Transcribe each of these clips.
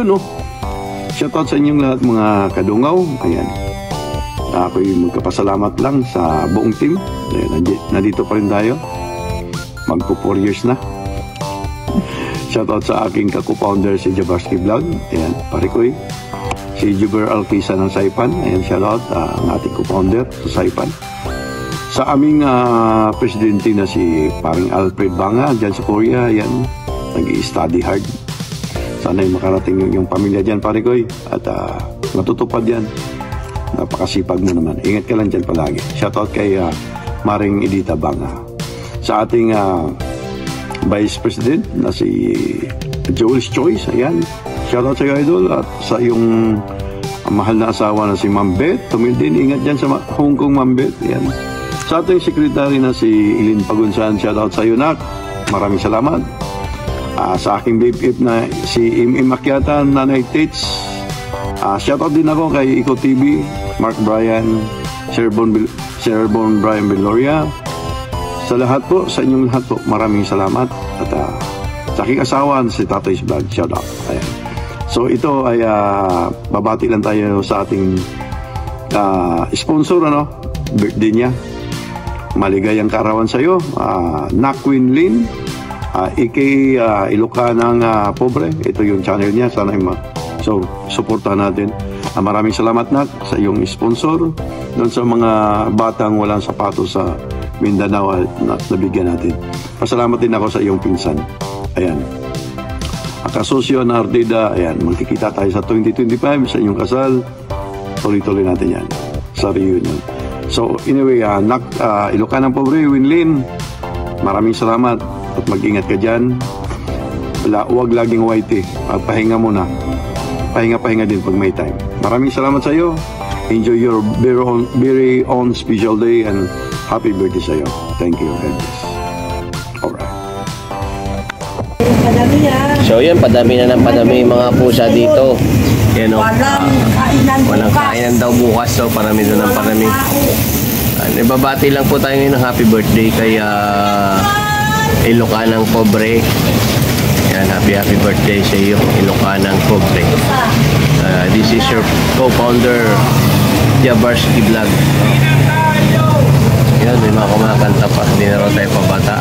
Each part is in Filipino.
yun, no? Shoutout sa inyong lahat mga kadungaw. Ayan. Ako'y magkapasalamat lang sa buong team. Ayan, nandito pa rin tayo. Magpo 4 years na. Shoutout sa aking kaku-founder si Jabarski Vlog. Ayan, pare ko'y. Si Juber Alquisa ng Saipan. Ayan, shoutout ang ating co-founder sa Saipan. Sa aming presidente na si paring Alfred Banga dyan sa Korea. Ayan, nag-i-study hard. Sana'y makarating yung pamilya dyan, pare ko'y. At matutupad yan. Napakasipag mo naman. Ingat ka lang dyan palagi. Shoutout kay Maring Edita Banga. Sa ating Vice President na si Joel's Choice. Ayan. Shoutout sa iyo, Idol. At sa iyong mahal na asawa na si Ma'am Beth. Tumil din. Ingat dyan sa Hong Kong, Ma'am Beth. Ayan. Sa ating secretary na si Ilin Pagunsan. Shoutout sa iyo, Nak. Maraming salamat. Sa aking BFF na si Im Akyata, Nanay Tits. Shoutout din ako kay Iko TV, Mark Bryan, Sir Bon Brian Beloria. Sa lahat po, sa inyong lahat po, maraming salamat. At sa aking asawa, si Tatay's Vlog, shoutout. Ayan. So ito ay babati lang tayo sa ating sponsor, ano? Birthday niya. Maligayang kaarawan sa iyo, Nakwin Lin. aka Ilocanang Pobre. Ito yung channel niya. Sana so suportahan natin. Maraming salamat, Nak, sa iyong sponsor doon sa mga batang walang sapatos sa Mindanao na nabigyan natin. Pasalamat din ako sa iyong pinsan. Ayan, Akasosyo na Ardida. Ayan, magkikita tayo sa 2025 sa inyong kasal. Tuloy-tuloy natin yan sa reunion. So anyway, Ilocanang Pobre, Winlin, maraming salamat. At mag-ingat ka dyan. Huwag laging whitey. Pahinga muna. Pahinga din pag may time. Maraming salamat sa iyo. Enjoy your very own special day and happy birthday sa iyo. Thank you. Alright. So yan, padami na ng padami mga pusa dito. Yan o. Walang kainan daw bukas. So parami doon ng parami. Ibabati lang po tayo ngayon ng happy birthday kay Ilocanang Pobre. Yan, happy birthday sa iyo, Ilocanang Pobre. This is your co-founder, Jabarski Vlog. Yan, may mga kumakanta pa. Hindi na raw tayo pabata.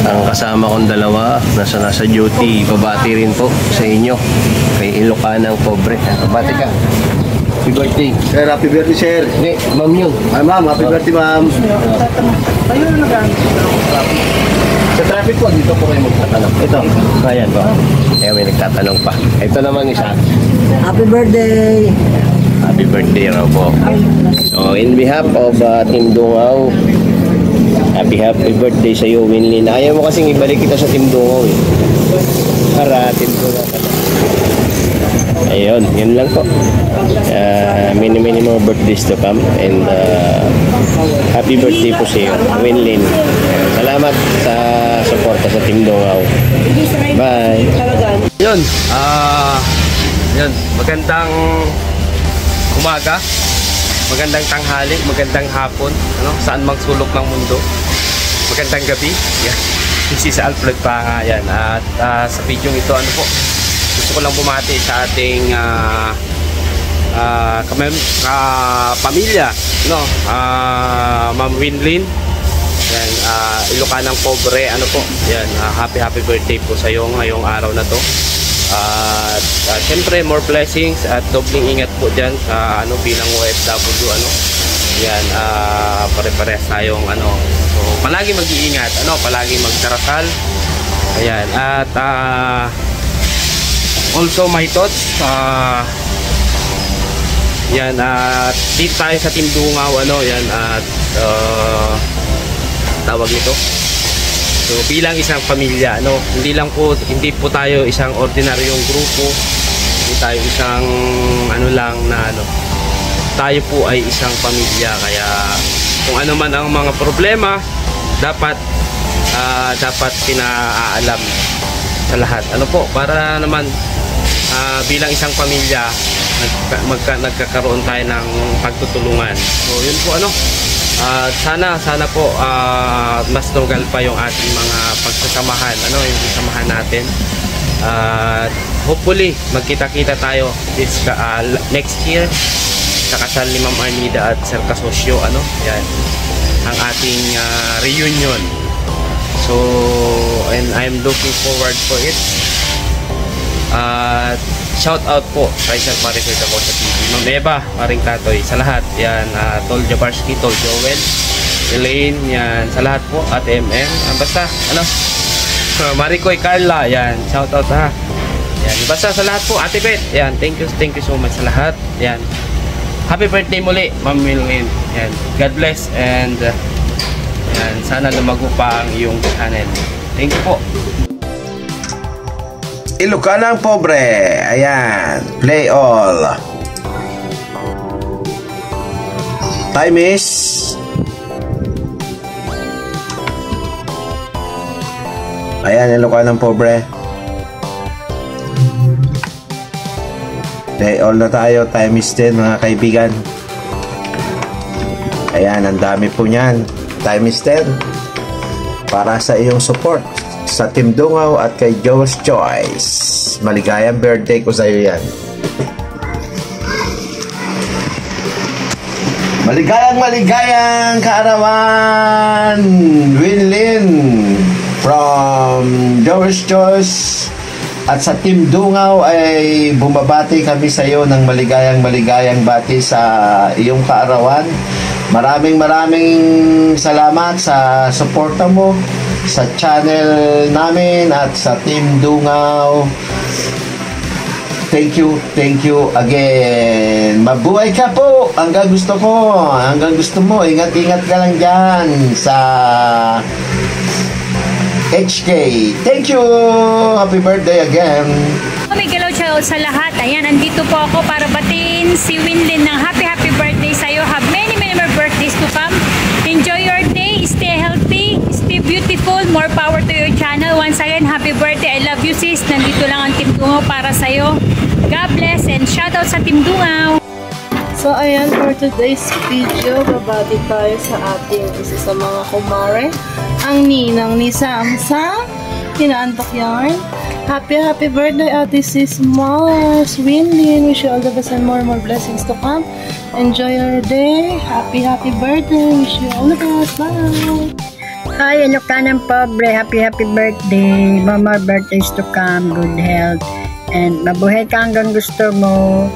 Ang kasama kong dalawa, nasa duty. Pabati rin po sa inyo, kay Ilocanang Pobre. Pabati ka. Happy birthday. Sir, happy birthday, sir. Hindi, ma'am yun. Ay, ma'am, happy birthday, ma'am. Sa traffic po, dito po kayo magtatanong. Ito, ayan po. Kaya may nagtatanong pa. Ito naman isa. Happy birthday! Happy birthday raw po. So, in behalf of Team Dungaw, happy birthday sa iyo, Winlin. Ayaw mo kasing ibalik kita sa Team Dungaw eh. Para Team Dungaw ka na. Ayun, yun lang po. Many more birthdays to come. And happy birthday po sa iyo, Winlin. Salamat sa suporta sa Team Dungaw. Bye! Yun, yun, magandang umaga, magandang tanghali, magandang hapon, ano, saan mang sulok ng mundo. Magandang gabi. Yan. This is Alfred Banga. Yan. At sa video ito, ano po, gusto ko lang bumati sa ating pamilya, no? Ma'am Winlin. Yan, Ilocanang Pobre, ano po. Yan, happy birthday po sa iyo ngayong araw na to. Siyempre more blessings at dobling ingat po dyan bilang OFW, ano. Yan, pare-pares tayong so palagi mag-iingat, palagi magdarasal. Ayan, at also my thoughts, yan, dito tayo sa Team Dungaw, yan, at tawag nito. So bilang isang pamilya, hindi po tayo isang ordinaryong grupo, hindi tayo isang tayo po ay isang pamilya. Kaya kung ano man ang mga problema, dapat pinaalam sa lahat, para naman bilang isang pamilya nagkakaroon tayo ng pagtutulungan. So yun po, sana po mas tugal pa yung ating mga pagsasamahan, yung samahan natin. At hopefully magkita-kita tayo next year sa kasal ni Ma'am Arnida at Sir Kasosyo, yan ang ating reunion. So, and I'm looking forward for it. At shout out po kay Sir Marisol ako sa TV, Ma'am Eva, Maring Tatoy, sa lahat yan, Tol Jabarski, Tol Joel, Elaine, yan, sa lahat po, at MM, basta, Maricoy, Carla, yan, shout out ha, yan, basta sa lahat po, Ate Beth, yan, thank you so much sa lahat, yan, happy birthday muli, Ma'am Milwin, yan, God bless, and yan, sana lumago pa ang iyong channel. Thank you po. Ilocanang Pobre, ayan, play all. Time is ayan, Ilocanang Pobre. Play all na tayo, time is 10 mga kaibigan. Ayan, ang dami po niyan. Time is 10 para sa iyong support sa Team Dungaw at kay Joe's Choice. Maligayang birthday ko sa iyo yan. Maligayang kaarawan, Winlin from Joe's Choice at sa Team Dungaw ay bumabati kami sa iyo ng maligayang bati sa iyong kaarawan. Maraming salamat sa suporta mo sa channel namin at sa Team Dungaw. Thank you again. Mabuhay ka po hanggang gusto mo. Ingat ka lang dyan sa HK. Thank you. Happy birthday again. May galaw sa lahat. Ayan, andito po ako para batiin si Winlin ng happy birthday sa'yo. Have many more birthdays to come. Enjoy your day. Stay healthy. Stay beautiful. More power to your channel. Once again, happy birthday. I love you, sis. Nandito lang ang Team Dungaw para sa'yo. God bless and shout out sa Team Dungaw. So ayan, for today's video, babati tayo sa ating isa sa mga kumare, ang ninang ni Samsang, Tinaantok Yarn. Happy birthday, Ate Sis Mars Winlin. Wish you all the best and more blessings to come. Enjoy your day. Happy birthday. Wish you all the best. Bye. Hi, Ilocanang Pobre. Happy birthday. More birthdays to come. Good health. And mabuhay ka hanggang gusto mo.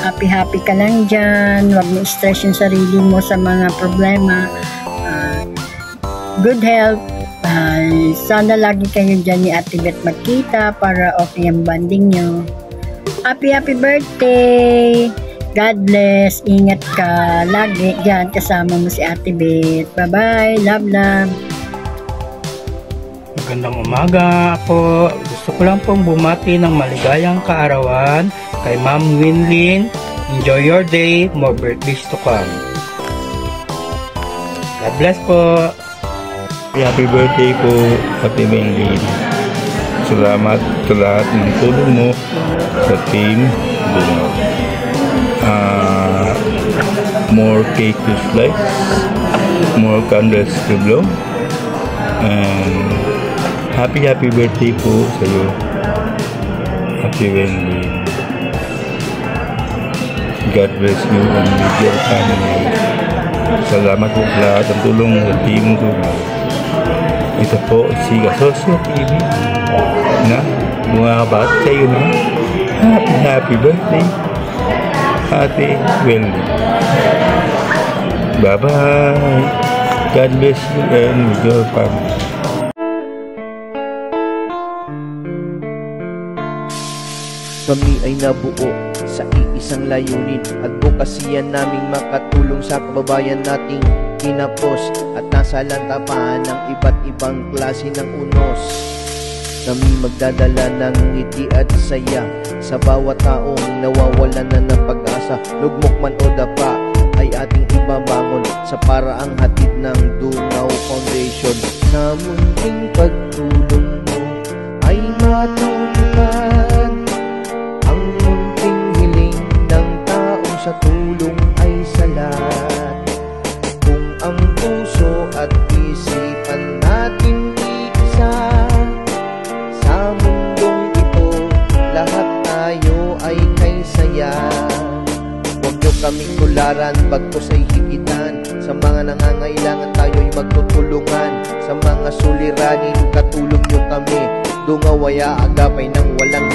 Happy ka lang dyan. Huwag mo stress yung sarili mo sa mga problema. Good health. Sana lagi kayo dyan ni Ate Beth magkita para okay ang bonding nyo. Happy birthday. God bless. Ingat ka lagi dyan kasama mo si Ate Beth. Bye-bye. Love. Magandang umaga po. Gusto ko lang pong bumati ng maligayang kaarawan kay Ma'am Winlin. Enjoy your day. More birthdays to come. God bless po. Happy birthday po, Ate Winlin. Salamat sa lahat ng tulong mo sa Team Dungaw. More cake to slice, more candles to blow, and happy birthday po sa iyo, Ate Winlin. God bless you and with your family. Salamat po sa lahat ng tulong sa Team Dungaw. Ito po si Kasosyo TV na bumabat sa iyo na happy birthday, Ate Winlin. Bye-bye. God bless you and with your family. Kami ay nabuo sa iisang layunin, advokasya naming makatulong sa kababayan nating kinapos at nasa lantapan ng iba't ibang klase ng unos. Kami magdadala ng ngiti at saya sa bawat taong nawawalan na ng pag-asa. Lugmok man o dapa ay ating ibabangon sa paraang hatid ng Dungaw Foundation. Sa munting pagtulong mo ay matulungan ang munting hiling ng taong sa tulong ay salat. Kung ang puso at isipan natin kaming tularan, bagkus ay higitan. Sa mga nangangailangan tayo'y magtutulungan. Sa mga suliranin, katulong nyo kami. Dungaw ay aagapay ng walang